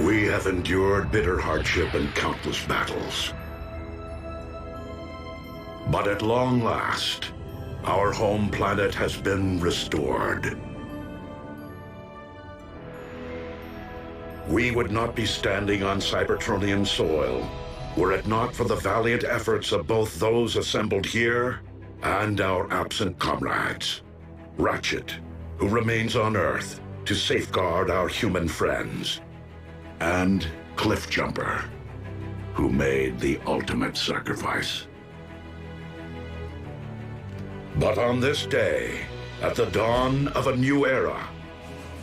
We have endured bitter hardship and countless battles. But at long last, our home planet has been restored. We would not be standing on Cybertronian soil were it not for the valiant efforts of both those assembled here and our absent comrades. Ratchet, who remains on Earth to safeguard our human friends, and Cliffjumper, who made the ultimate sacrifice. But on this day, at the dawn of a new era,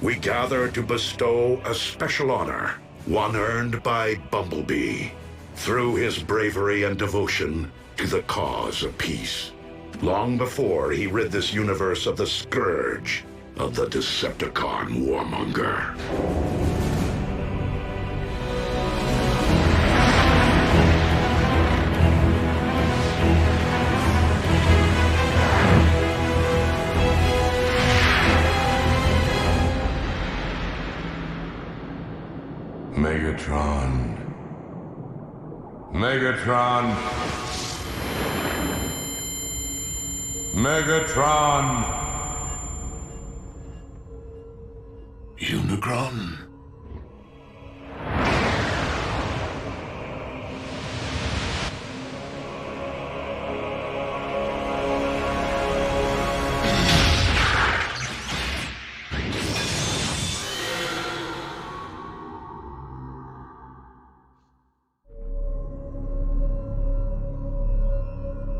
we gather to bestow a special honor, one earned by Bumblebee, through his bravery and devotion to the cause of peace, long before he rid this universe of the scourge of the Decepticon warmonger. Megatron. Megatron. Megatron. Unicron.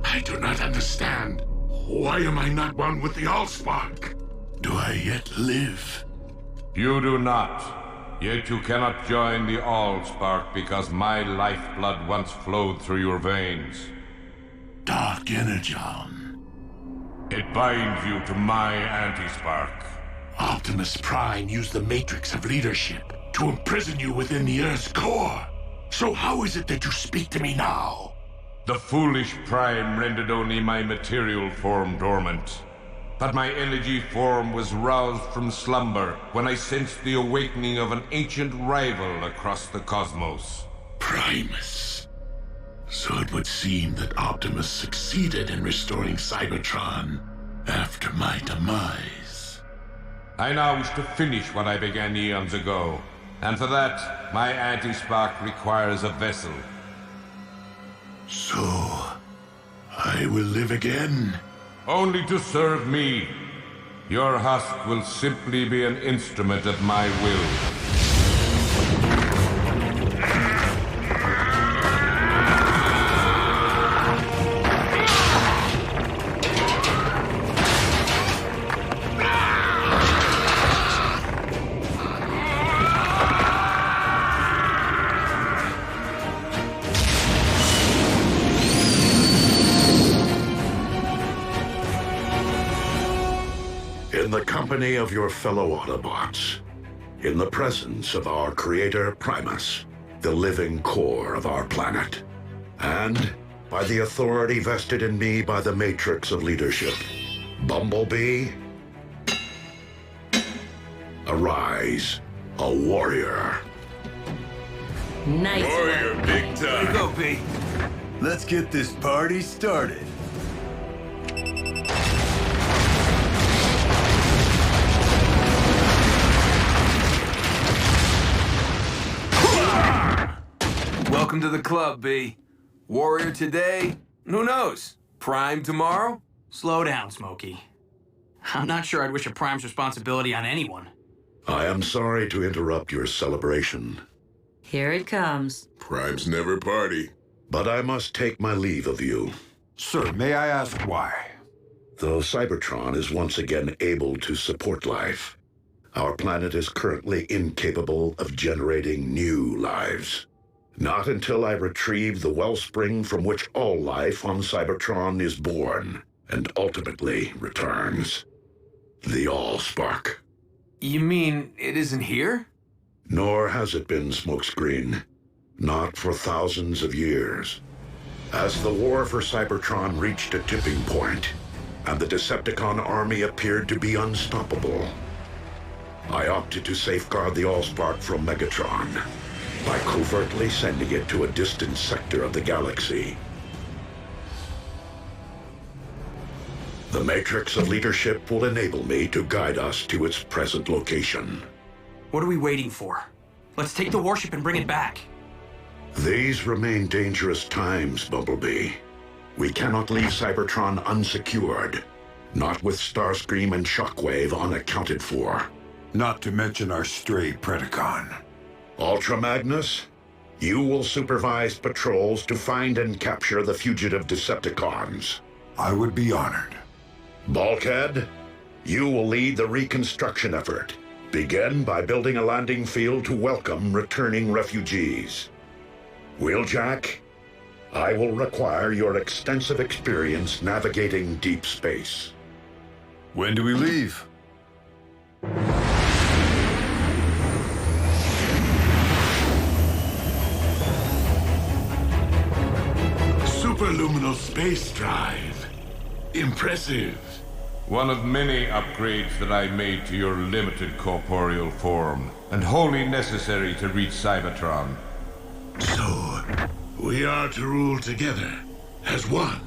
I do not understand. Why am I not one with the Allspark? Do I yet live? You do not. Yet you cannot join the Allspark because my lifeblood once flowed through your veins. Dark Energon. It binds you to my anti-spark. Optimus Prime used the Matrix of leadership to imprison you within the Earth's core. So how is it that you speak to me now? The foolish Prime rendered only my material form dormant. But my energy form was roused from slumber when I sensed the awakening of an ancient rival across the cosmos. Primus. So it would seem that Optimus succeeded in restoring Cybertron after my demise. I now wish to finish what I began eons ago, and for that, my anti-spark requires a vessel. So, I will live again? Only to serve me. Your husk will simply be an instrument of my will. In the company of your fellow Autobots, in the presence of our creator Primus, the living core of our planet, and by the authority vested in me by the Matrix of Leadership, Bumblebee, arise, a warrior. Nice. Warrior, big time. Go, B. Let's get this party started. Welcome to the club, B. Warrior today, who knows? Prime tomorrow? Slow down, Smokey. I'm not sure I'd wish a Prime's responsibility on anyone. I am sorry to interrupt your celebration, Here it comes. Primes never party. but I must take my leave of you. Sir, may I ask why? Though Cybertron is once again able to support life, our planet is currently incapable of generating new lives. Not until I retrieve the wellspring from which all life on Cybertron is born and ultimately returns. The Allspark. You mean it isn't here? Nor has it been, Smokescreen. Not for thousands of years. As the war for Cybertron reached a tipping point, and the Decepticon army appeared to be unstoppable, I opted to safeguard the Allspark from Megatron, by covertly sending it to a distant sector of the galaxy. The matrix of leadership will enable me to guide us to its present location. What are we waiting for? Let's take the warship and bring it back. These remain dangerous times, Bumblebee. We cannot leave Cybertron unsecured, not with Starscream and Shockwave unaccounted for. Not to mention our stray Predacon. Ultra Magnus, you will supervise patrols to find and capture the fugitive Decepticons. I would be honored. Bulkhead, you will lead the reconstruction effort. Begin by building a landing field to welcome returning refugees. Wheeljack, I will require your extensive experience navigating deep space. When do we leave? Superluminal space drive. Impressive. One of many upgrades that I made to your limited corporeal form, and wholly necessary to reach Cybertron. So, we are to rule together as one.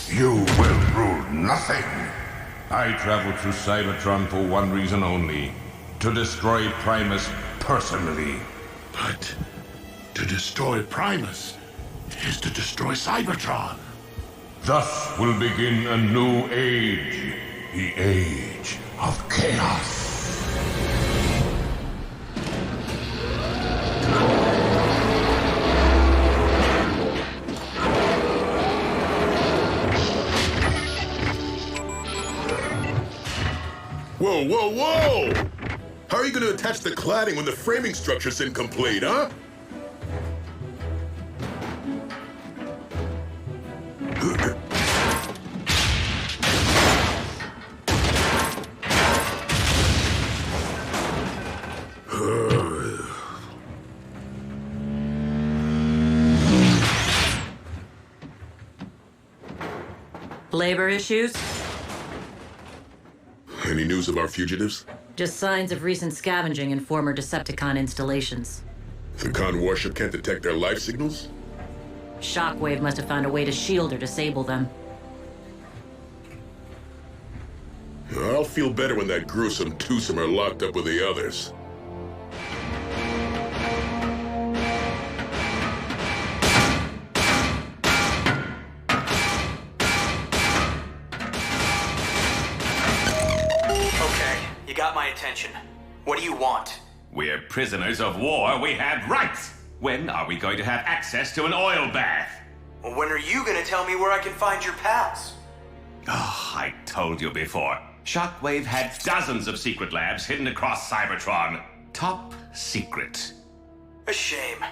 You will rule nothing. I traveled through Cybertron for one reason only: to destroy Primus personally. But to destroy Primus is to destroy Cybertron. Thus will begin a new age, the age of chaos. Whoa, whoa, whoa! How are you going to attach the cladding when the framing structure's incomplete, huh? Labor issues? Any news of our fugitives? Just signs of recent scavenging in former Decepticon installations. The Con warship can't detect their life signals? Shockwave must have found a way to shield or disable them. I'll feel better when that gruesome twosome are locked up with the others. You got my attention. What do you want? We're prisoners of war. We have rights. When are we going to have access to an oil bath? Well, when are you gonna tell me where I can find your pals? Oh, I told you before. Shockwave had dozens of secret labs hidden across Cybertron. Top secret. A shame.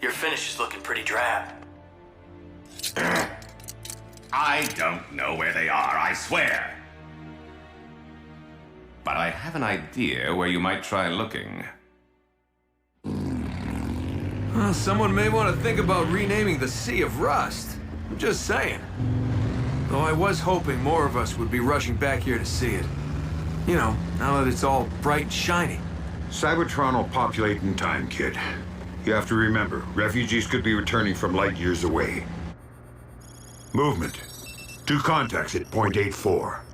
Your finish is looking pretty drab. I don't know where they are, I swear. But I have an idea where you might try looking. Well, someone may want to think about renaming the Sea of Rust. I'm just saying. Though I was hoping more of us would be rushing back here to see it. You know, now that it's all bright and shiny. Cybertron will populate in time, kid. You have to remember, refugees could be returning from light years away. Movement. 2 contacts at point 84.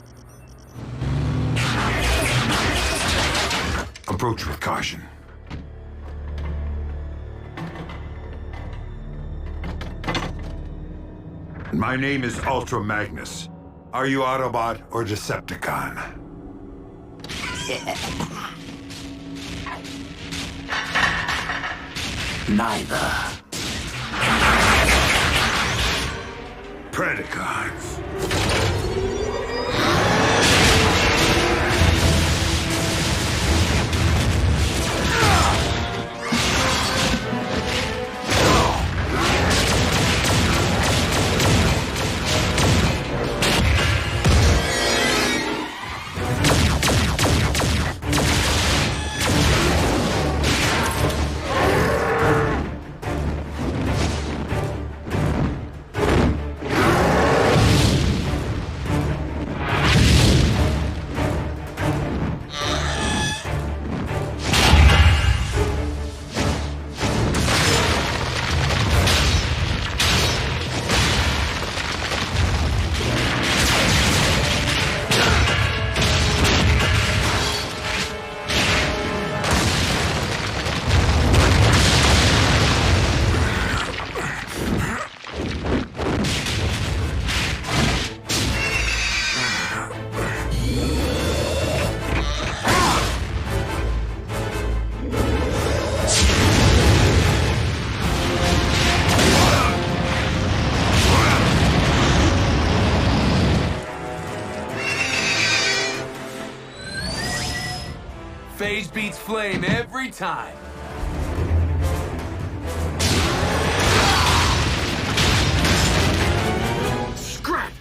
Approach with caution. My name is Ultra Magnus. Are you Autobot or Decepticon? Neither. Predacons. Phase beats flame every time. Scrap!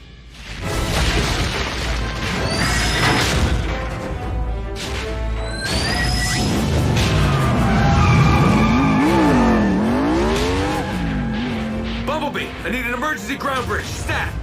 Bumblebee, I need an emergency ground bridge. Stat!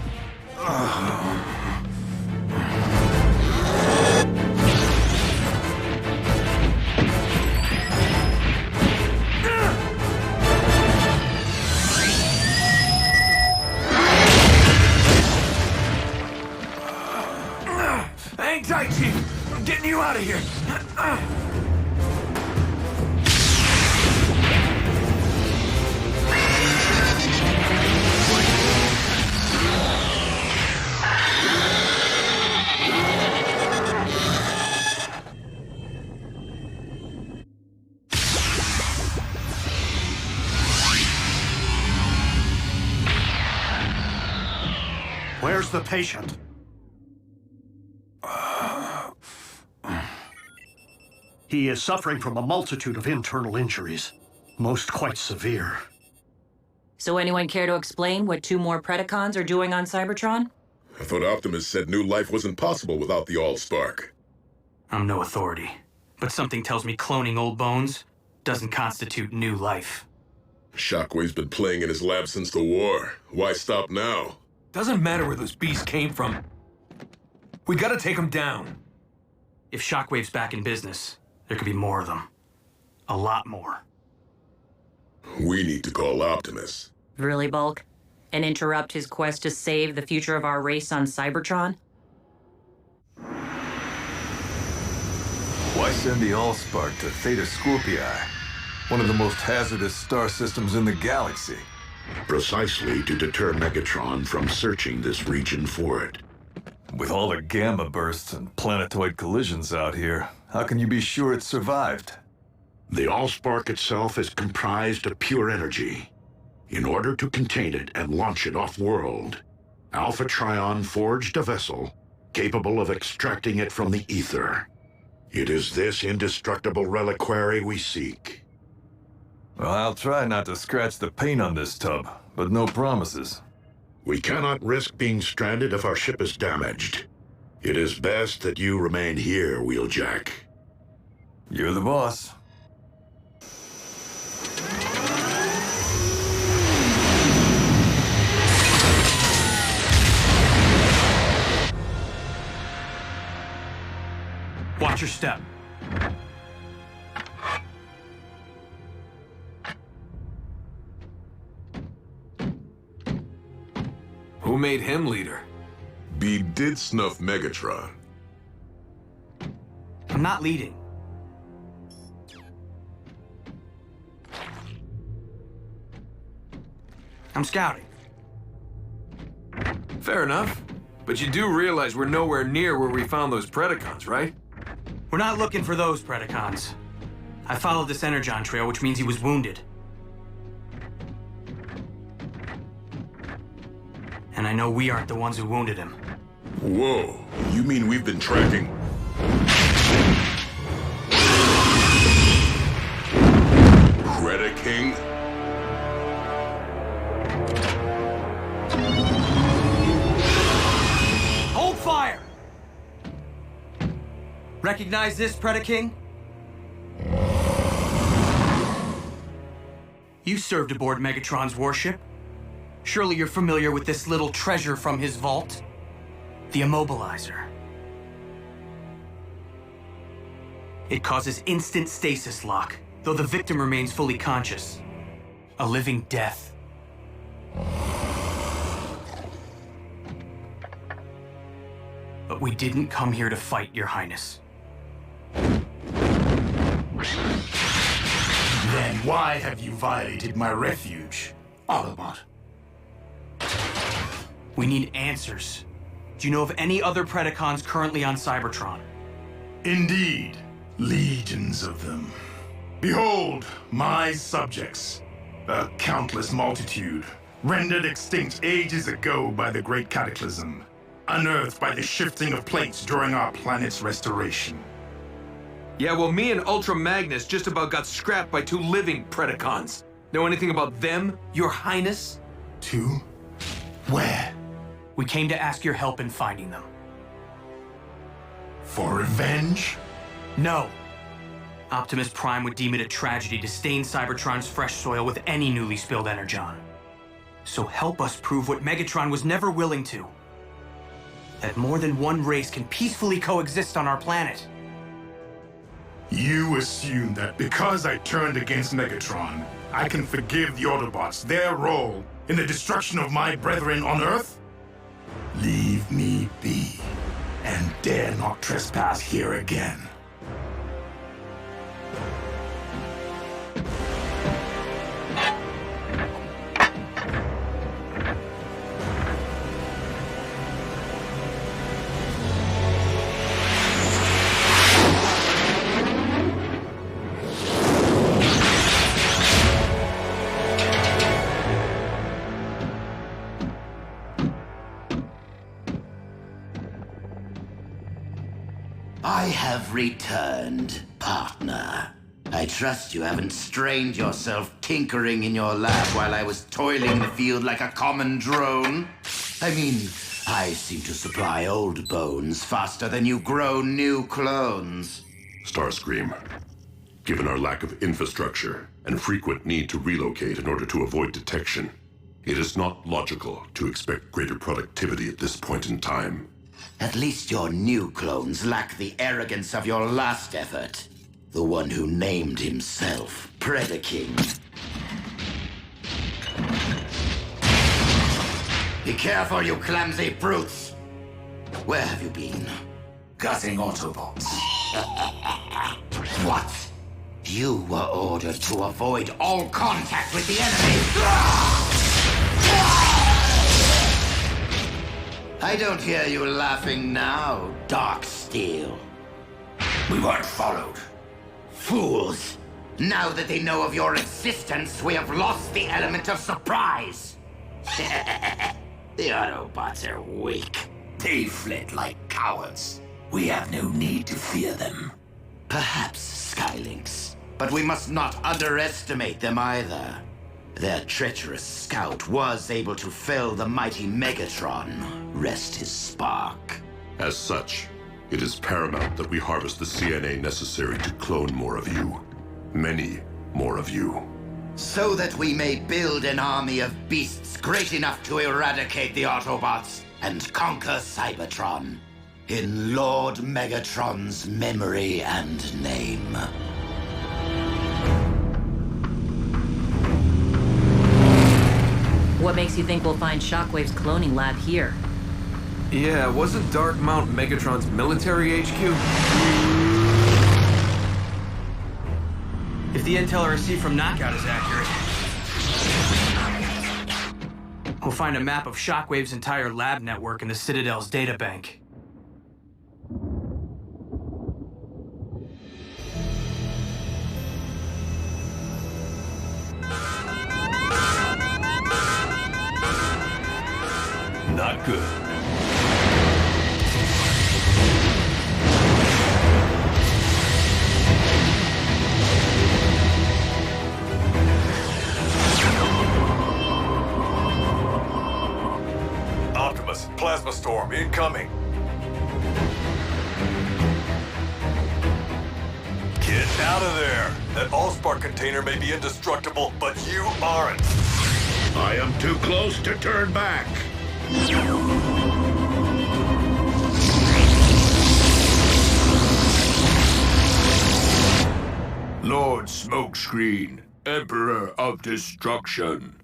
Hang tight, Chief. I'm getting you out of here. Where's the patient? He is suffering from a multitude of internal injuries, most quite severe. So anyone care to explain what 2 more Predacons are doing on Cybertron? I thought Optimus said new life wasn't possible without the All-Spark. I'm no authority, but something tells me cloning old bones doesn't constitute new life. Shockwave's been playing in his lab since the war. Why stop now? Doesn't matter where those beasts came from. We gotta take them down. If Shockwave's back in business, there could be more of them. A lot more. We need to call Optimus. Really, Bulk? And interrupt his quest to save the future of our race on Cybertron? Why send the Allspark to Theta Scorpii, one of the most hazardous star systems in the galaxy? Precisely to deter Megatron from searching this region for it. With all the gamma bursts and planetoid collisions out here, how can you be sure it survived? The Allspark itself is comprised of pure energy. In order to contain it and launch it off-world, Alpha Trion forged a vessel capable of extracting it from the ether. It is this indestructible reliquary we seek. Well, I'll try not to scratch the paint on this tub, but no promises. We cannot risk being stranded if our ship is damaged. It is best that you remain here, Wheeljack. You're the boss. Watch your step. Who made him leader? B did snuff Megatron. I'm not leading. I'm scouting. Fair enough. But you do realize we're nowhere near where we found those Predacons, right? We're not looking for those Predacons. I followed this Energon trail, which means he was wounded. And I know we aren't the ones who wounded him. Whoa, you mean we've been tracking... Predaking? Hold fire! Recognize this, Predaking? You served aboard Megatron's warship. Surely you're familiar with this little treasure from his vault? The immobilizer. It causes instant stasis lock, though the victim remains fully conscious. A living death. But we didn't come here to fight, Your Highness. Then why have you violated my refuge, Autobot? We need answers. Do you know of any other Predacons currently on Cybertron? Indeed, legions of them. Behold, my subjects, a countless multitude, rendered extinct ages ago by the Great Cataclysm, unearthed by the shifting of plates during our planet's restoration. Yeah, well, me and Ultra Magnus just about got scrapped by 2 living Predacons. Know anything about them, Your Highness? 2? Where? We came to ask your help in finding them. For revenge? No. Optimus Prime would deem it a tragedy to stain Cybertron's fresh soil with any newly spilled energon. So help us prove what Megatron was never willing to. That more than one race can peacefully coexist on our planet. You assume that because I turned against Megatron, I can forgive the Autobots their role in the destruction of my brethren on Earth? Leave me be, and dare not trespass here again. I have returned, partner. I trust you haven't strained yourself tinkering in your lab while I was toiling the field like a common drone. I mean, I seem to supply old bones faster than you grow new clones. Starscream, given our lack of infrastructure and frequent need to relocate in order to avoid detection, it is not logical to expect greater productivity at this point in time. At least your new clones lack the arrogance of your last effort. The one who named himself Predaking. Be careful, you clumsy brutes! Where have you been? Gutting Autobots. What? You were ordered to avoid all contact with the enemy! I don't hear you laughing now, Darksteel. We weren't followed. Fools! Now that they know of your existence, we have lost the element of surprise. The Autobots are weak. They fled like cowards. We have no need to fear them. Perhaps Skylinks, but we must not underestimate them either. Their treacherous scout was able to fell the mighty Megatron. Rest his spark. As such, it is paramount that we harvest the CNA necessary to clone more of you. Many more of you. So that we may build an army of beasts great enough to eradicate the Autobots and conquer Cybertron. In Lord Megatron's memory and name. What makes you think we'll find Shockwave's cloning lab here? Yeah, wasn't Dark Mount Megatron's military HQ? If the intel I received from Knockout is accurate, we'll find a map of Shockwave's entire lab network in the Citadel's databank. Not good. Optimus, plasma storm incoming. Get out of there. That Allspark container may be indestructible, but you aren't. I am too close to turn back. Lord Smokescreen, Emperor of Destruction.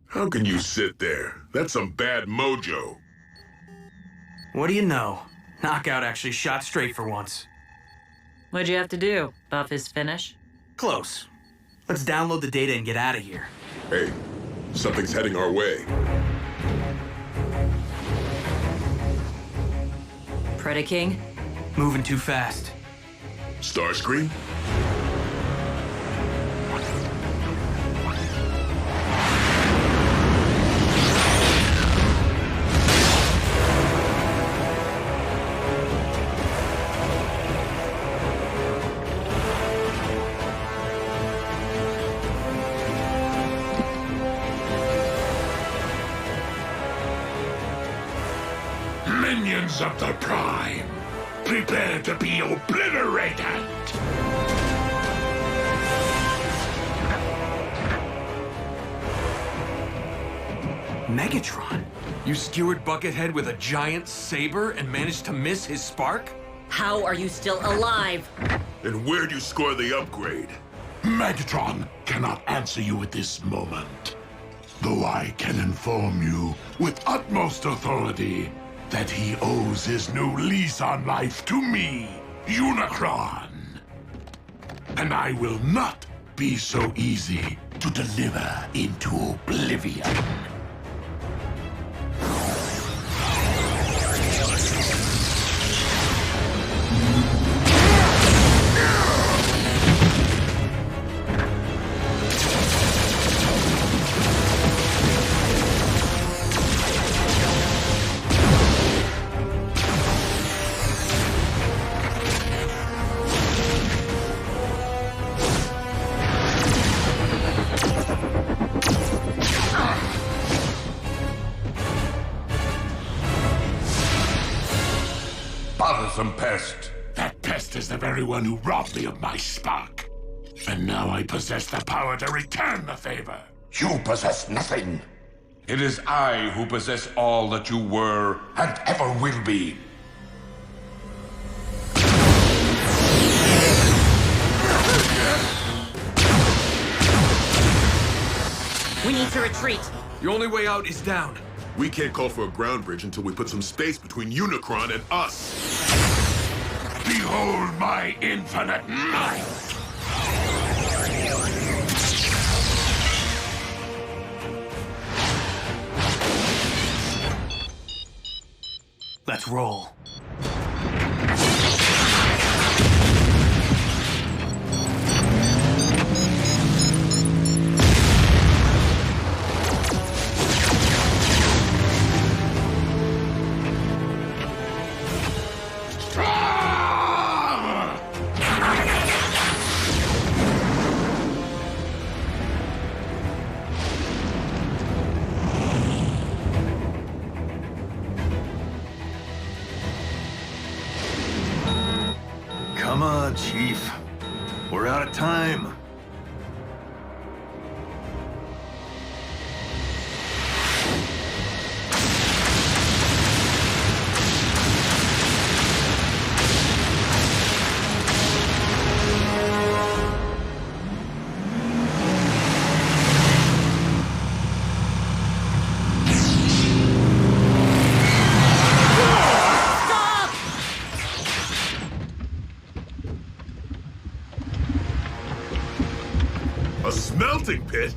How can you sit there? That's some bad mojo. What do you know? Knockout actually shot straight for once. What'd you have to do? Buff his finish? Close. Let's download the data and get out of here. Hey, something's heading our way. Predaking? Moving too fast. Starscream? Sons of the Prime, prepare to be obliterated! Megatron? You skewered Buckethead with a giant saber and managed to miss his spark? How are you still alive? And where'd you score the upgrade? Megatron cannot answer you at this moment, though I can inform you with utmost authority that he owes his new lease on life to me, Unicron. And I will not be so easy to deliver into oblivion. Bothersome pest. That pest is the very one who robbed me of my spark. And now I possess the power to return the favor. You possess nothing. It is I who possess all that you were And ever will be. We need to retreat. The only way out is down. We can't call for a ground bridge until we put some space between Unicron and us. Behold my infinite might! Let's roll. Come on, Chief. We're out of time. A smelting pit?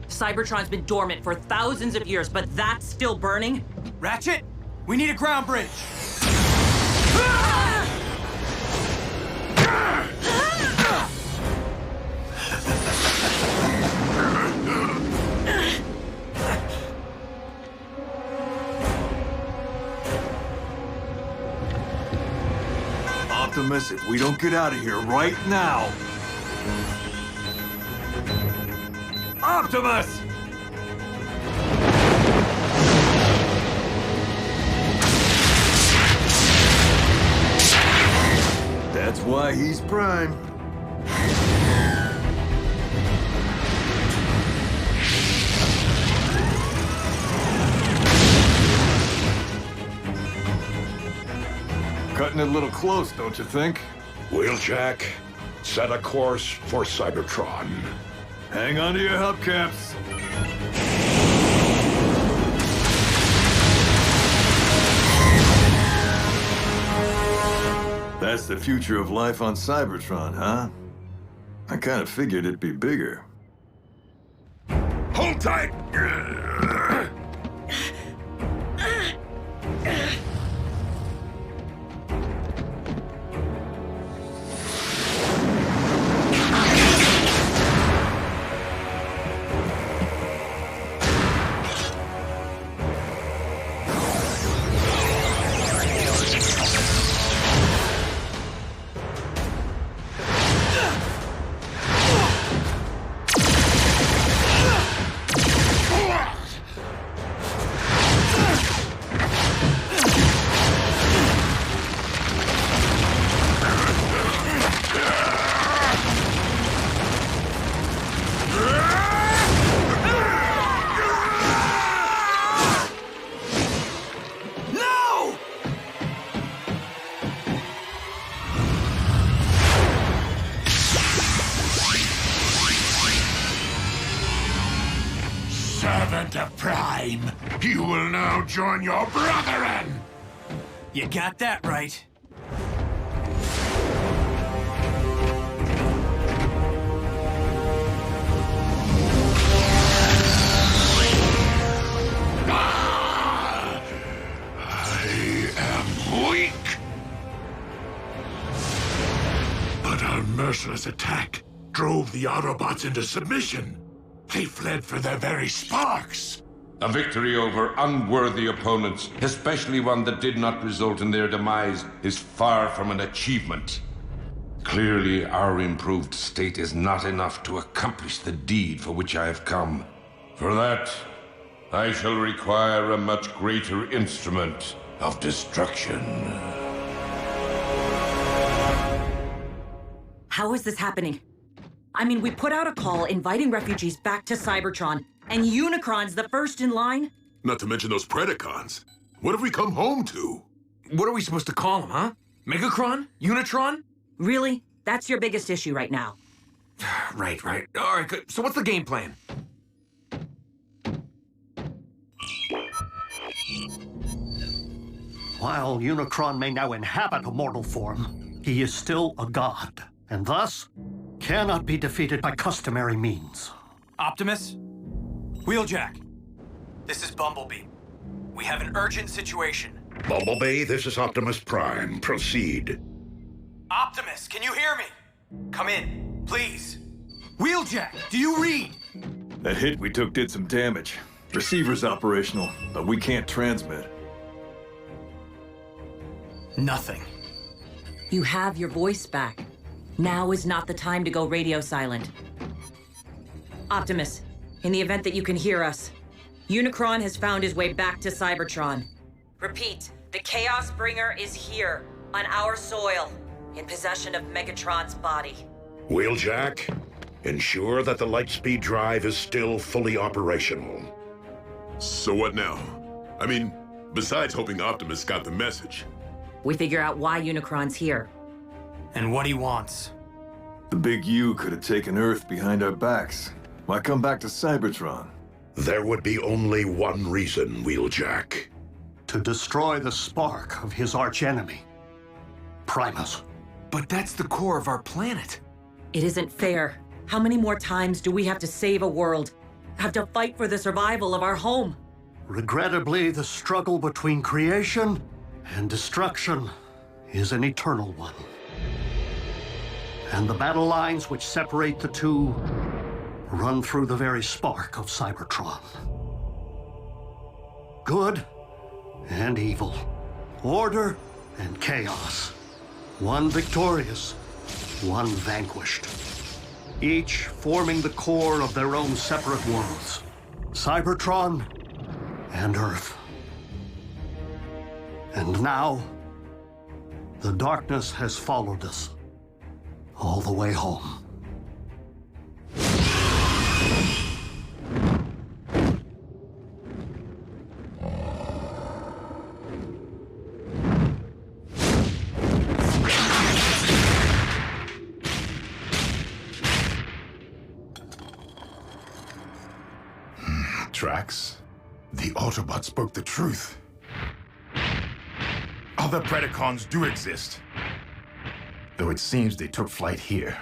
Cybertron's been dormant for thousands of years, but that's still burning? Ratchet, we need a ground bridge. Optimus, if we don't get out of here right now... Optimus! That's why he's Prime. Cutting it a little close, don't you think? Wheeljack, set a course for Cybertron. Hang on to your hubcaps. That's the future of life on Cybertron, huh? I kind of figured it'd be bigger. Hold tight! Master Prime, you will now join your brethren! You got that right. I am weak. But our merciless attack drove the Autobots into submission. They fled for their very sparks. A victory over unworthy opponents, especially one that did not result in their demise, is far from an achievement. Clearly, our improved state is not enough to accomplish the deed for which I have come. For that, I shall require a much greater instrument of destruction. How is this happening? I mean, we put out a call inviting refugees back to Cybertron, and Unicron's the first in line? Not to mention those Predacons. What have we come home to? What are we supposed to call them, huh? Megacron? Unitron? Really? That's your biggest issue right now. Right. All right, good. So what's the game plan? While Unicron may now inhabit a mortal form, he is still a god, and thus cannot be defeated by customary means. Optimus? Wheeljack. This is Bumblebee. We have an urgent situation. Bumblebee, this is Optimus Prime. Proceed. Optimus, can you hear me? Come in, please. Wheeljack, do you read? That hit we took did some damage. Receiver's operational, but we can't transmit. Nothing. You have your voice back. Now is not the time to go radio silent. Optimus, in the event that you can hear us, Unicron has found his way back to Cybertron. Repeat, the Chaos Bringer is here, on our soil, in possession of Megatron's body. Wheeljack, ensure that the Lightspeed drive is still fully operational. So what now? I mean, besides hoping Optimus got the message. We figure out why Unicron's here. And what he wants. The big U could have taken Earth behind our backs. Why come back to Cybertron? There would be only one reason, Wheeljack. To destroy the spark of his archenemy, Primus. But that's the core of our planet. It isn't fair. How many more times do we have to save a world? Have to fight for the survival of our home? Regrettably, the struggle between creation and destruction is an eternal one. And the battle lines which separate the two run through the very spark of Cybertron. Good and evil, order and chaos. One victorious, one vanquished. Each forming the core of their own separate worlds. Cybertron and Earth. And now, the darkness has followed us all the way home. Drax, the Autobots spoke the truth. Other Predacons do exist, though it seems they took flight here.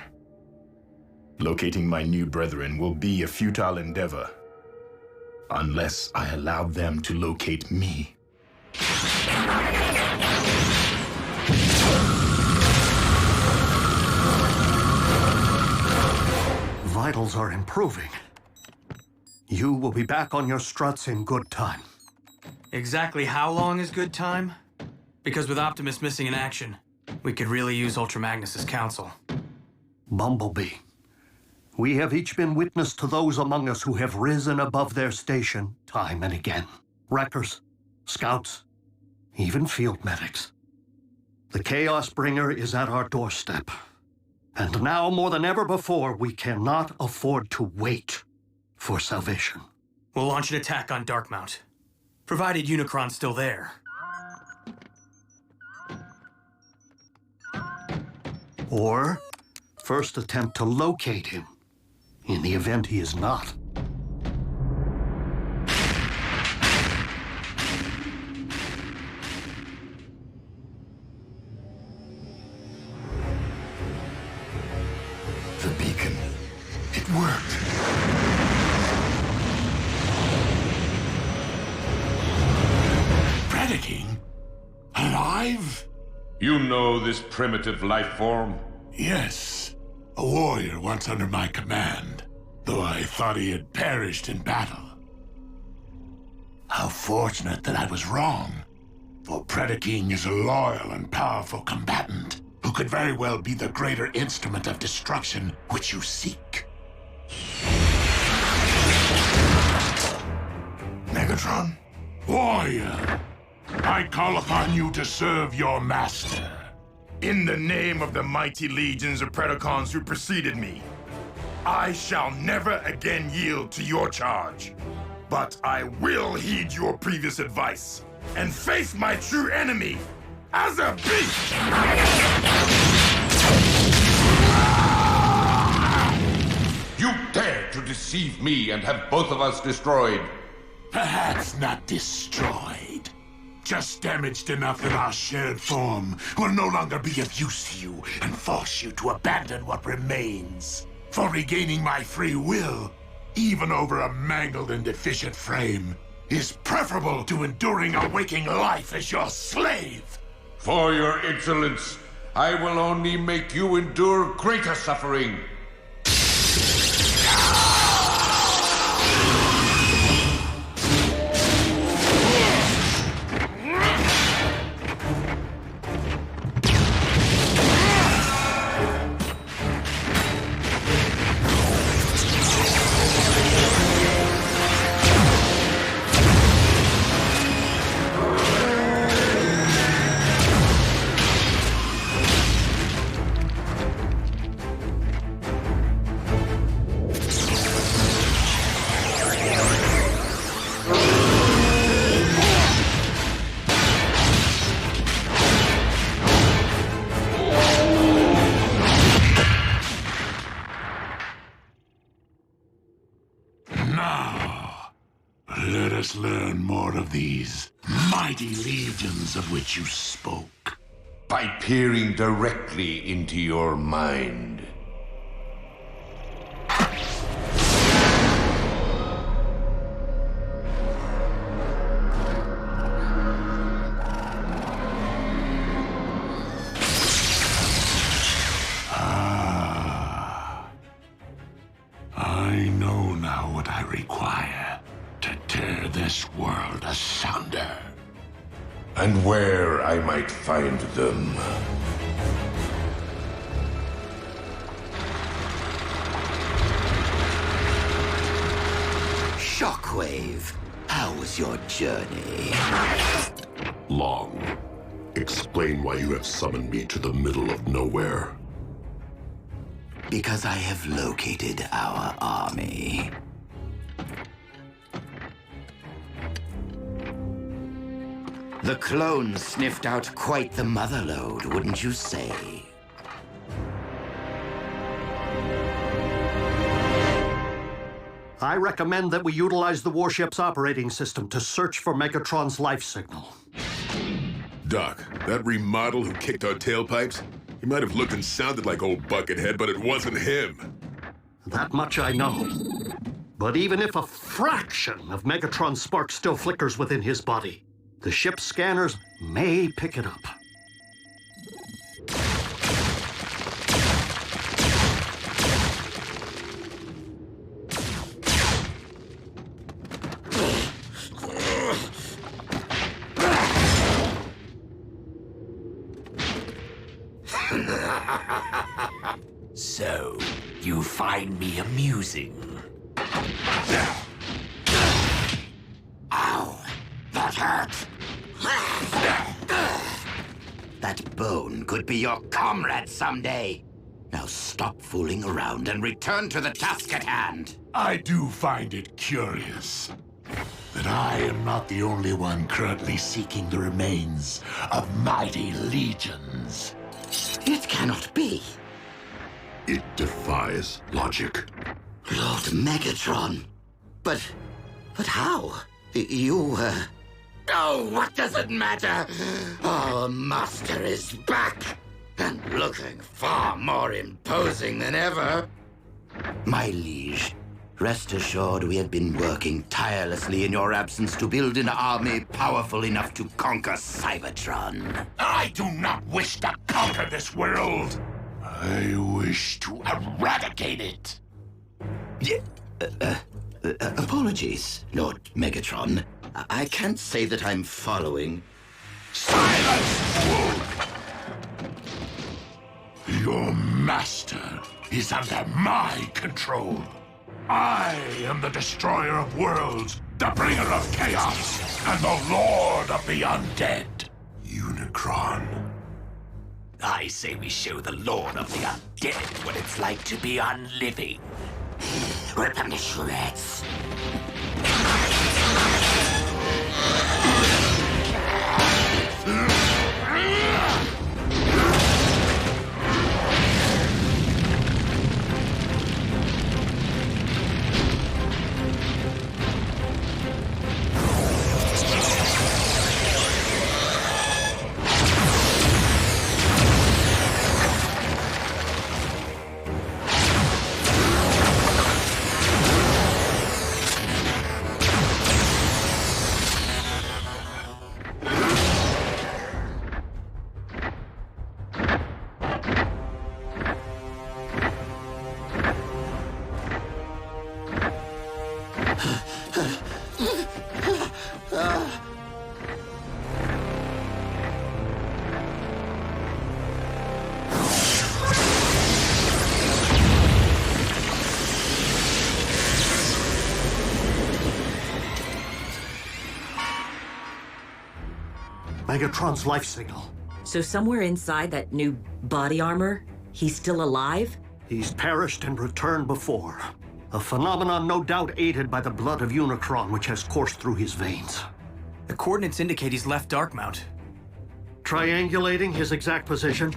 Locating my new brethren will be a futile endeavor, unless I allow them to locate me. Vitals are improving. You will be back on your struts in good time. Exactly how long is good time? Because with Optimus missing in action, we could really use Ultra Magnus's counsel. Bumblebee, we have each been witness to those among us who have risen above their station time and again. Wreckers, scouts, even field medics. The Chaos Bringer is at our doorstep. And now, more than ever before, we cannot afford to wait for salvation. We'll launch an attack on Darkmount, provided Unicron's still there. Or first attempt to locate him, in the event he is not. worked. Predaking? Alive? You know this primitive life form? Yes. A warrior once under my command, though I thought he had perished in battle. How fortunate that I was wrong, for Predaking is a loyal and powerful combatant who could very well be the greater instrument of destruction which you seek. Megatron? Warrior, I call upon you to serve your master. In the name of the mighty legions of Predacons who preceded me, I shall never again yield to your charge. But I will heed your previous advice and face my true enemy as a beast! You dare to deceive me and have both of us destroyed. Perhaps not destroyed. Just damaged enough that our shared form will no longer be of use to you and force you to abandon what remains. For regaining my free will, even over a mangled and deficient frame, is preferable to enduring a waking life as your slave. For your insolence, I will only make you endure greater suffering. Let us learn more of these mighty legions of which you spoke. By peering directly into your mind. I know now what I require to tear this world asunder. And where I might find them. Shockwave, how was your journey? Long. Explain why you have summoned me to the middle of nowhere. Because I have located our army. The clones sniffed out quite the motherlode, wouldn't you say? I recommend that we utilize the warship's operating system to search for Megatron's life signal. Doc, that remodel who kicked our tailpipes, he might have looked and sounded like old Buckethead, but it wasn't him. That much I know. But even if a fraction of Megatron's spark still flickers within his body, the ship's scanners may pick it up. So, you find me amusing? Ow! That hurt! That bone could be your comrade someday. Now stop fooling around and return to the task at hand. I do find it curious that I am not the only one currently seeking the remains of mighty legions. It cannot be. It defies logic. Lord Megatron. But how? You, Oh, what does it matter? Our master is back, and looking far more imposing than ever. My liege, rest assured we have been working tirelessly in your absence to build an army powerful enough to conquer Cybertron. I do not wish to conquer this world. I wish to eradicate it. Apologies, Lord Megatron. I can't say that I'm following. Silence, fool! Your master is under my control. I am the destroyer of worlds, the bringer of chaos, and the lord of the undead. Unicron. I say we show the lord of the undead what it's like to be unliving. Rip him to shreds. Megatron's life signal. So somewhere inside that new body armor, he's still alive? He's perished and returned before. A phenomenon no doubt aided by the blood of Unicron, which has coursed through his veins. The coordinates indicate he's left Darkmount. Triangulating his exact position.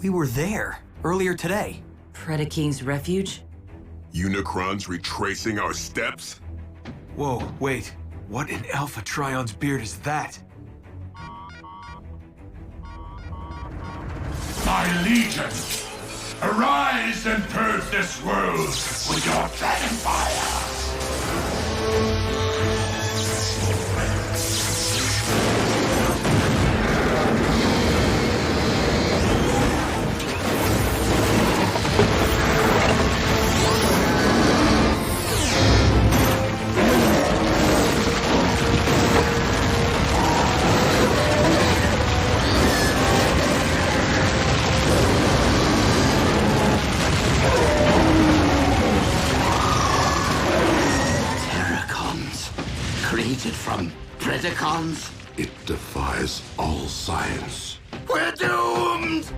We were there earlier today. Predaking's refuge? Unicron's retracing our steps? Whoa, wait. What in Alpha Trion's beard is that? My legion, arise and purge this world with your dragon fire! From Predacons? It defies all science. We're doomed!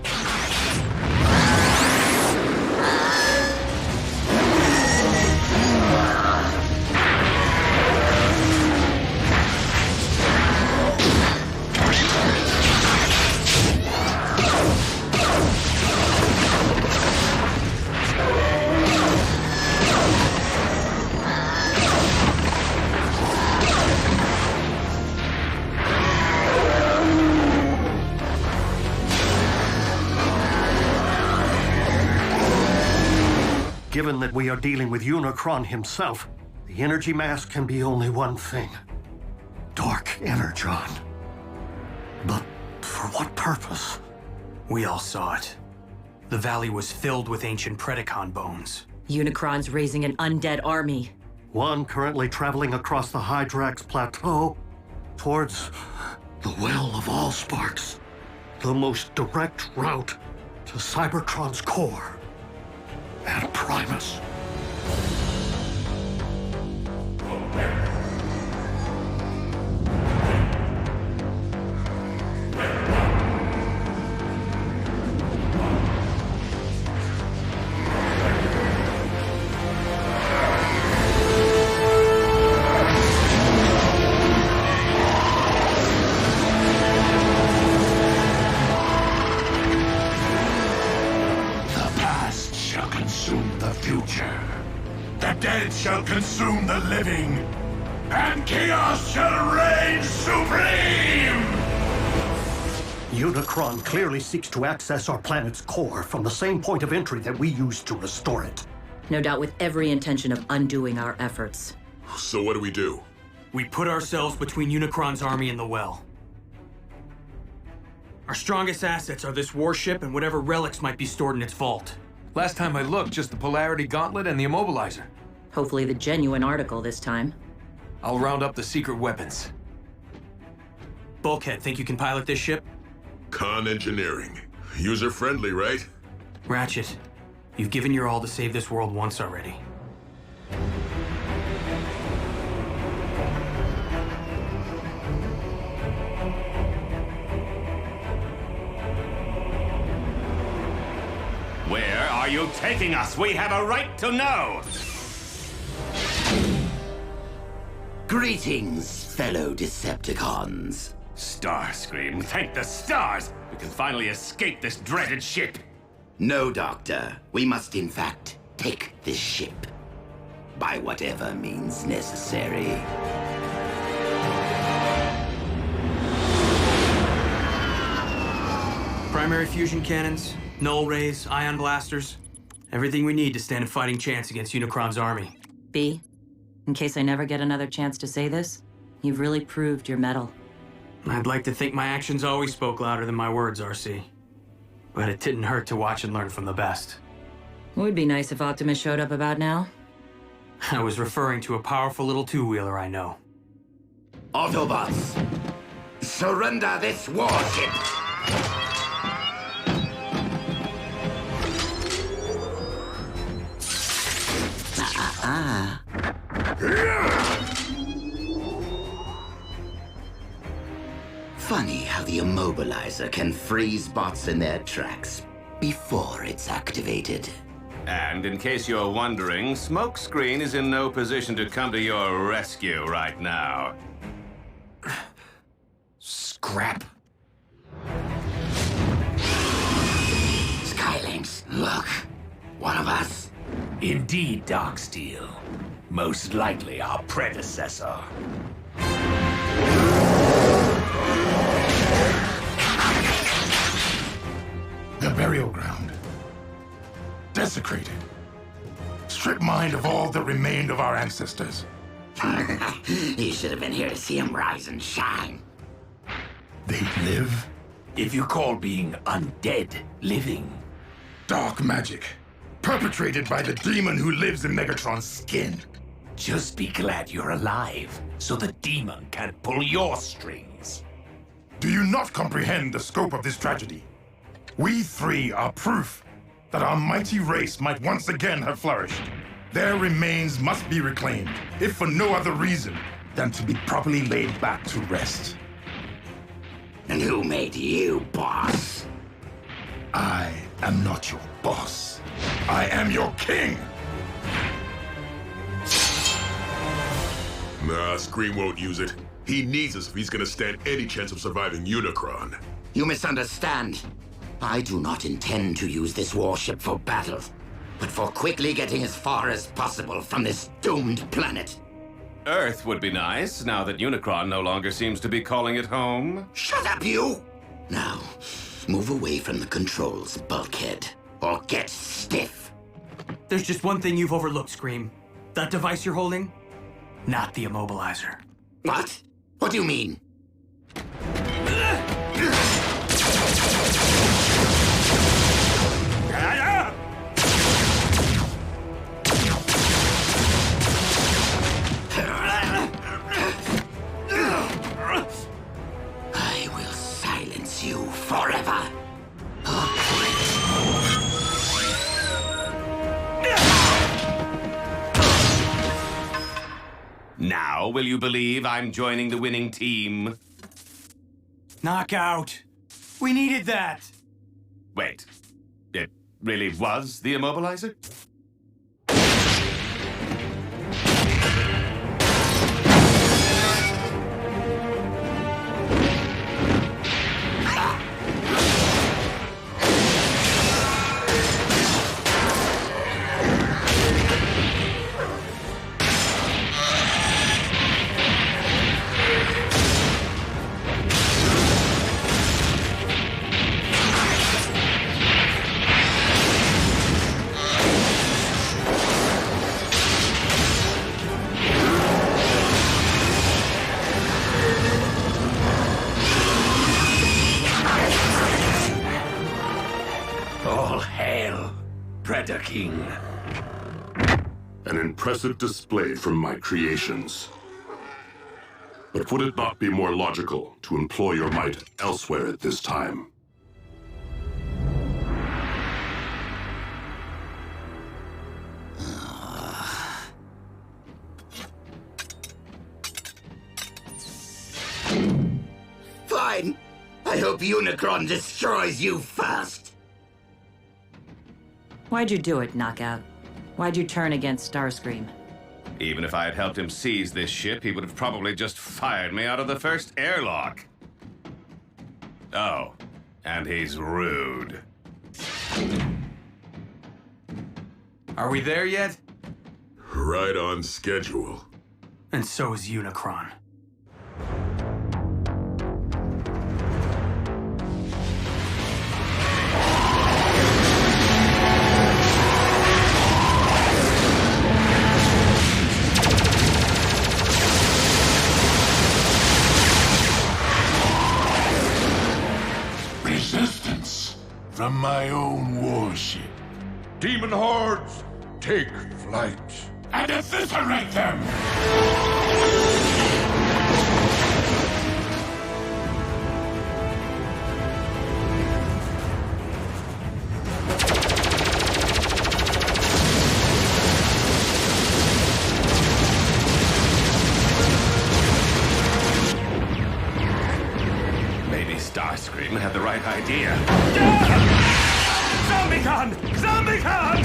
Given that we are dealing with Unicron himself, the energy mass can be only one thing. Dark Energon. But for what purpose? We all saw it. The valley was filled with ancient Predacon bones. Unicron's raising an undead army. One currently traveling across the Hydrax Plateau towards the Well of Allsparks, the most direct route to Cybertron's core and Primus. Shall consume the living, and chaos shall reign supreme! Unicron clearly seeks to access our planet's core from the same point of entry that we used to restore it. No doubt with every intention of undoing our efforts. So what do? We put ourselves between Unicron's army and the well. Our strongest assets are this warship and whatever relics might be stored in its vault. Last time I looked, just the Polarity Gauntlet and the Immobilizer. Hopefully the genuine article this time. I'll round up the secret weapons. Bulkhead, think you can pilot this ship? Con engineering. User-friendly, right? Ratchet, you've given your all to save this world once already. Where are you taking us? We have a right to know! Greetings, fellow Decepticons. Starscream, thank the stars! We can finally escape this dreaded ship! No, Doctor. We must, in fact, take this ship. By whatever means necessary. Primary fusion cannons, null rays, ion blasters. Everything we need to stand a fighting chance against Unicron's army. B, in case I never get another chance to say this, you've really proved your mettle. I'd like to think my actions always spoke louder than my words, RC. But it didn't hurt to watch and learn from the best. It would be nice if Optimus showed up about now. I was referring to a powerful little two-wheeler I know. Autobots, surrender this warship! Funny how the Immobilizer can freeze bots in their tracks before it's activated. And in case you're wondering, Smokescreen is in no position to come to your rescue right now. Scrap. Skylynx, look. One of us. Indeed, Darksteel. Most likely our predecessor. The burial ground. Desecrated. Stripped mined of all that remained of our ancestors. You should have been here to see him rise and shine. They live? If you call being undead living. Dark magic. Perpetrated by the demon who lives in Megatron's skin. Just be glad you're alive, so the demon can't pull your strings. Do you not comprehend the scope of this tragedy? We three are proof that our mighty race might once again have flourished. Their remains must be reclaimed, if for no other reason than to be properly laid back to rest. And who made you boss? I am not your boss. I am your king! Nah, Scream won't use it. He needs us if he's gonna stand any chance of surviving Unicron. You misunderstand. I do not intend to use this warship for battle, but for quickly getting as far as possible from this doomed planet. Earth would be nice, now that Unicron no longer seems to be calling it home. Shut up, you! Now, move away from the controls, Bulkhead, or get stiff. There's just one thing you've overlooked, Scream. That device you're holding? Not the Immobilizer. What? What do you mean? I will silence you forever. Now, will you believe I'm joining the winning team? Knockout! We needed that! Wait, it really was the Immobilizer? Predator King. An impressive display from my creations. But would it not be more logical to employ your might elsewhere at this time? Fine. I hope Unicron destroys you first. Why'd you do it, Knockout? Why'd you turn against Starscream? Even if I had helped him seize this ship, he would have probably just fired me out of the first airlock. Oh, and he's rude. Are we there yet? Right on schedule. And so is Unicron. Resistance from my own warship. Demon hordes, take flight. And eviscerate them! Maybe Starscream had the right idea. ZombieCon! ZombieCon!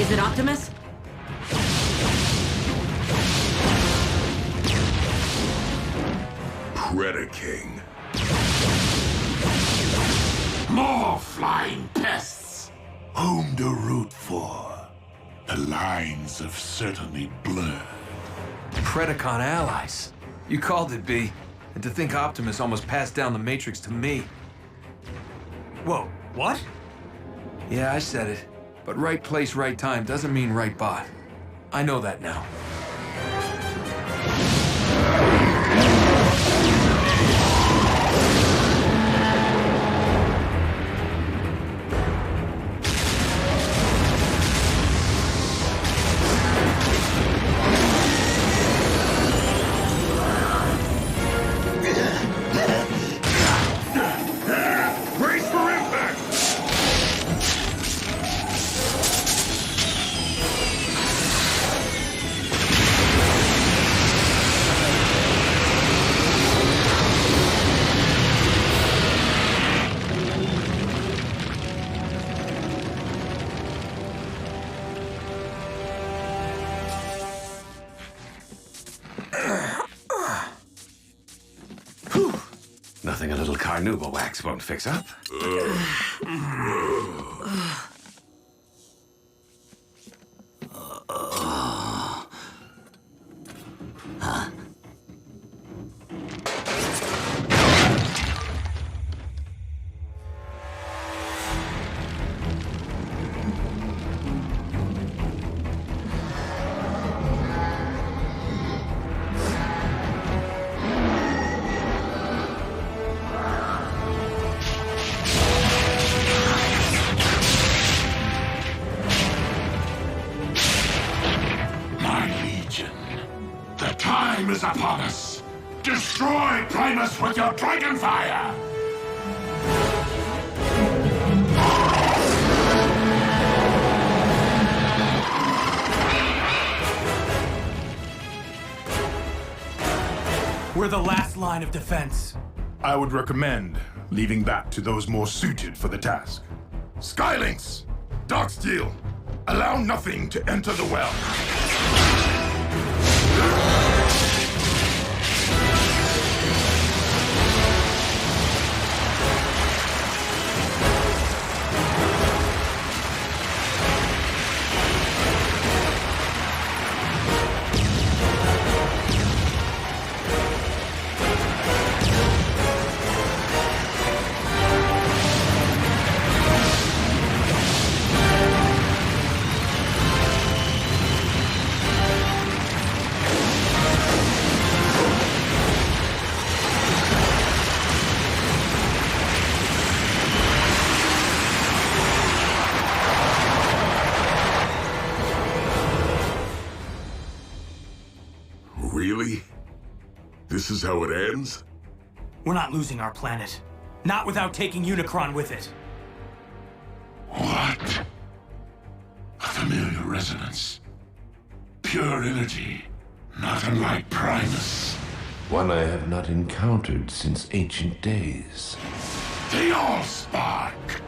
Is it Optimus? Predator King. More flying pests! Whom to root for? The lines have certainly blurred. Predacon allies. You called it, B. And to think Optimus almost passed down the Matrix to me. Whoa, what? Yeah, I said it. But right place, right time doesn't mean right bot. I know that now. Nothing a little carnauba wax won't fix up. Time is upon us! Destroy Primus with your dragon fire! We're the last line of defense. I would recommend leaving that to those more suited for the task. Skylinks! Darksteel! Allow nothing to enter the well. Really? This is how it ends? We're not losing our planet. Not without taking Unicron with it. What? A familiar resonance. Pure energy, not unlike Primus. One I have not encountered since ancient days. The Allspark!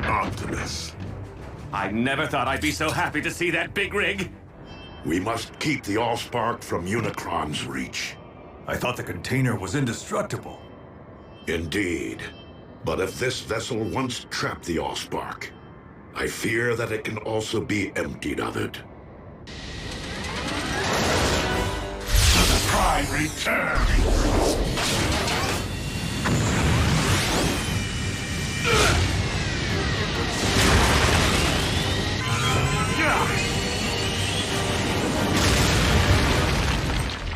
Optimus. I never thought I'd be so happy to see that big rig. We must keep the Allspark from Unicron's reach. I thought the container was indestructible. Indeed. But if this vessel once trapped the Allspark, I fear that it can also be emptied of it. The Prime returns!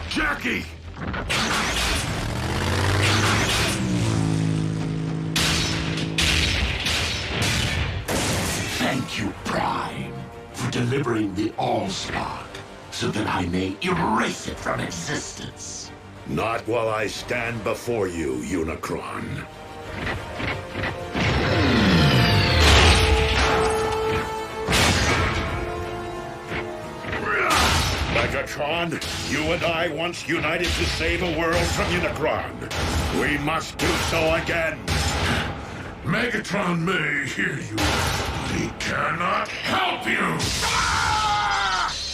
Jackie! Thank you, Prime, for delivering the Allspark, so that I may erase it from existence. Not while I stand before you, Unicron. Megatron, you and I once united to save a world from Unicron. We must do so again. Megatron may hear you, but he cannot help you!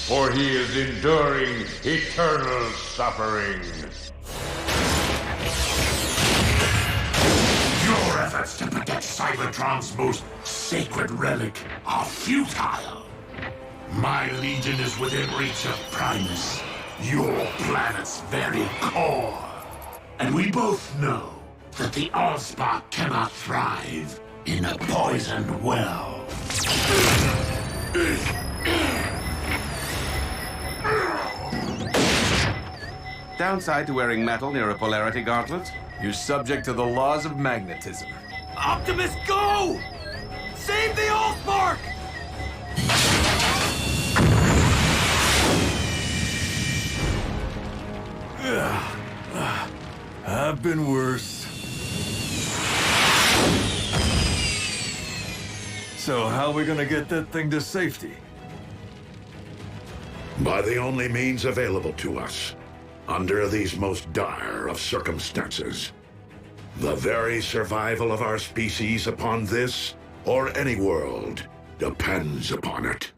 For he is enduring eternal suffering. Your efforts to protect Cybertron's most sacred relic are futile. My legion is within reach of Primus, your planet's very core. And we both know that the Allspark cannot thrive in a poisoned well. Downside to wearing metal near a polarity gauntlet? You're subject to the laws of magnetism. Optimus, go! Save the Allspark! I've been worse. So how are we gonna get that thing to safety? By the only means available to us, under these most dire of circumstances. The very survival of our species upon this, or any world, depends upon it.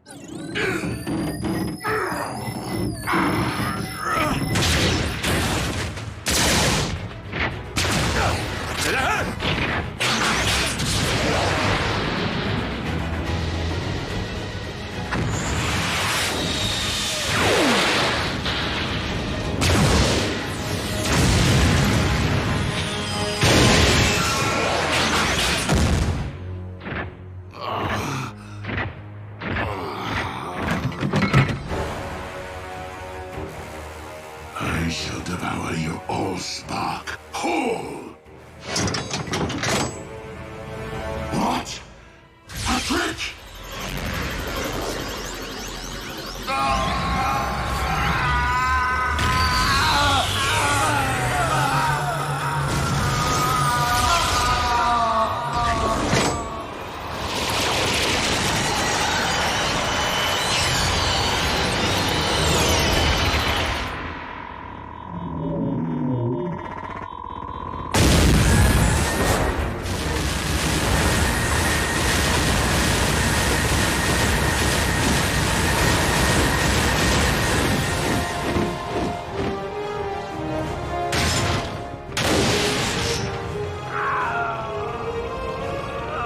I shall devour your Allspark whole! What? A trick?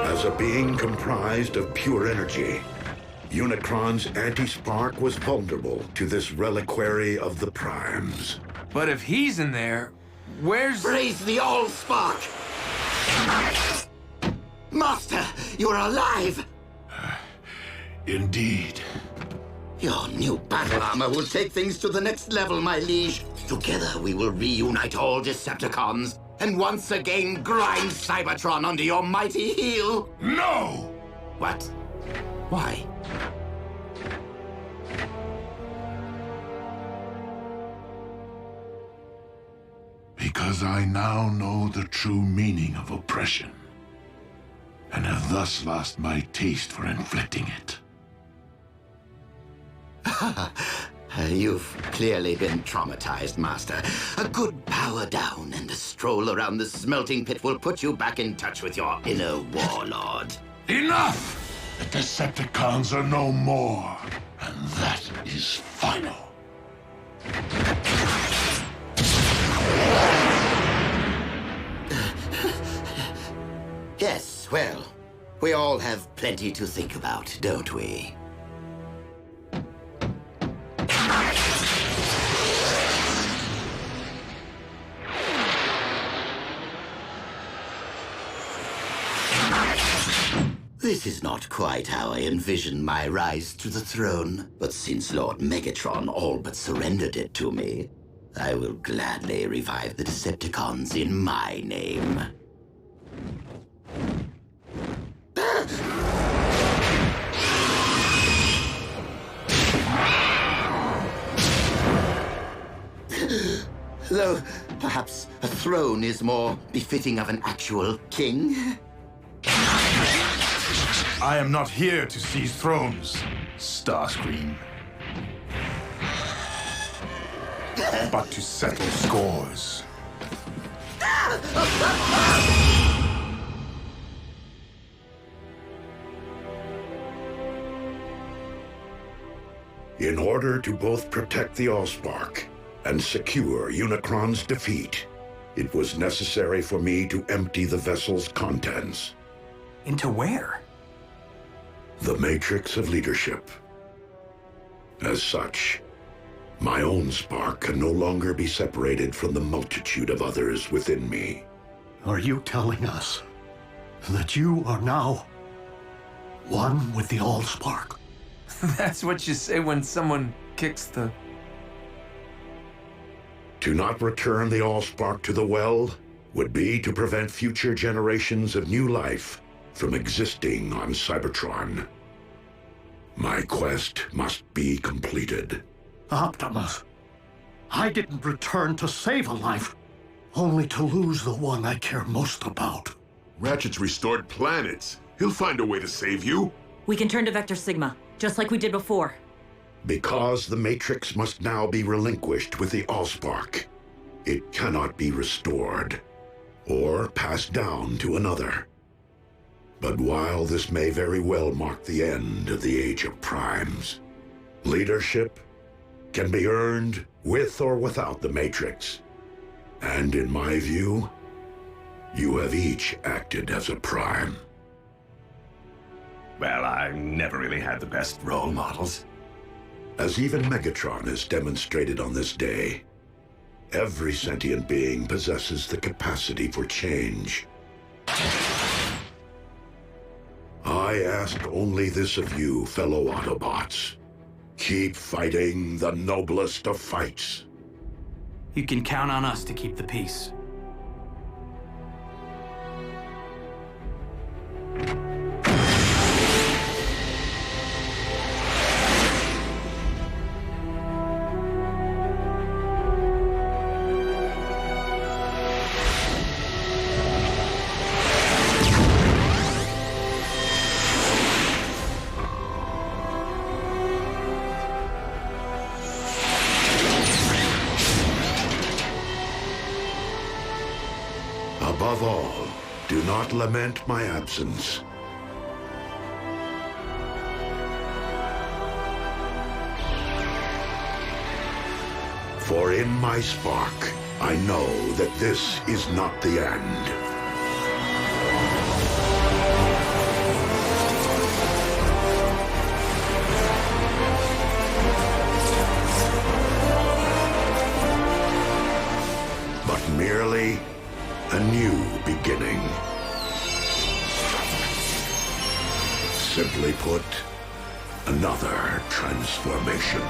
As a being comprised of pure energy, Unicron's anti-spark was vulnerable to this reliquary of the Primes. But if he's in there, where's... Raise the Allspark! Master, you're alive! Indeed. Your new battle armor will take things to the next level, my liege. Together we will reunite all Decepticons and once again grind Cybertron under your mighty heel. No! What? Why? Because I now know the true meaning of oppression, and have thus lost my taste for inflicting it. You've clearly been traumatized, Master. A good power down and a stroll around the smelting pit will put you back in touch with your inner warlord. Enough! The Decepticons are no more, and that is final. Yes, well, we all have plenty to think about, don't we? This is not quite how I envisioned my rise to the throne, but since Lord Megatron all but surrendered it to me, I will gladly revive the Decepticons in my name. Though, perhaps a throne is more befitting of an actual king. I am not here to seize thrones, Starscream. But to settle scores. In order to both protect the Allspark and secure Unicron's defeat, it was necessary for me to empty the vessel's contents. Into where? The Matrix of Leadership. As such, my own spark can no longer be separated from the multitude of others within me. Are you telling us that you are now one with the Allspark? That's what you say when someone kicks the... To not return the Allspark to the well would be to prevent future generations of new life from existing on Cybertron. My quest must be completed. Optimus, I didn't return to save a life, only to lose the one I care most about. Ratchet's restored planets. He'll find a way to save you. We can turn to Vector Sigma, just like we did before. Because the Matrix must now be relinquished with the Allspark, it cannot be restored or passed down to another. But while this may very well mark the end of the Age of Primes, leadership can be earned with or without the Matrix. And in my view, you have each acted as a Prime. Well, I never really had the best role models. As even Megatron has demonstrated on this day, every sentient being possesses the capacity for change. I ask only this of you, fellow Autobots. Keep fighting the noblest of fights. You can count on us to keep the peace. Above all, do not lament my absence. For in my spark, I know that this is not the end. But merely a new beginning. Simply put, another transformation.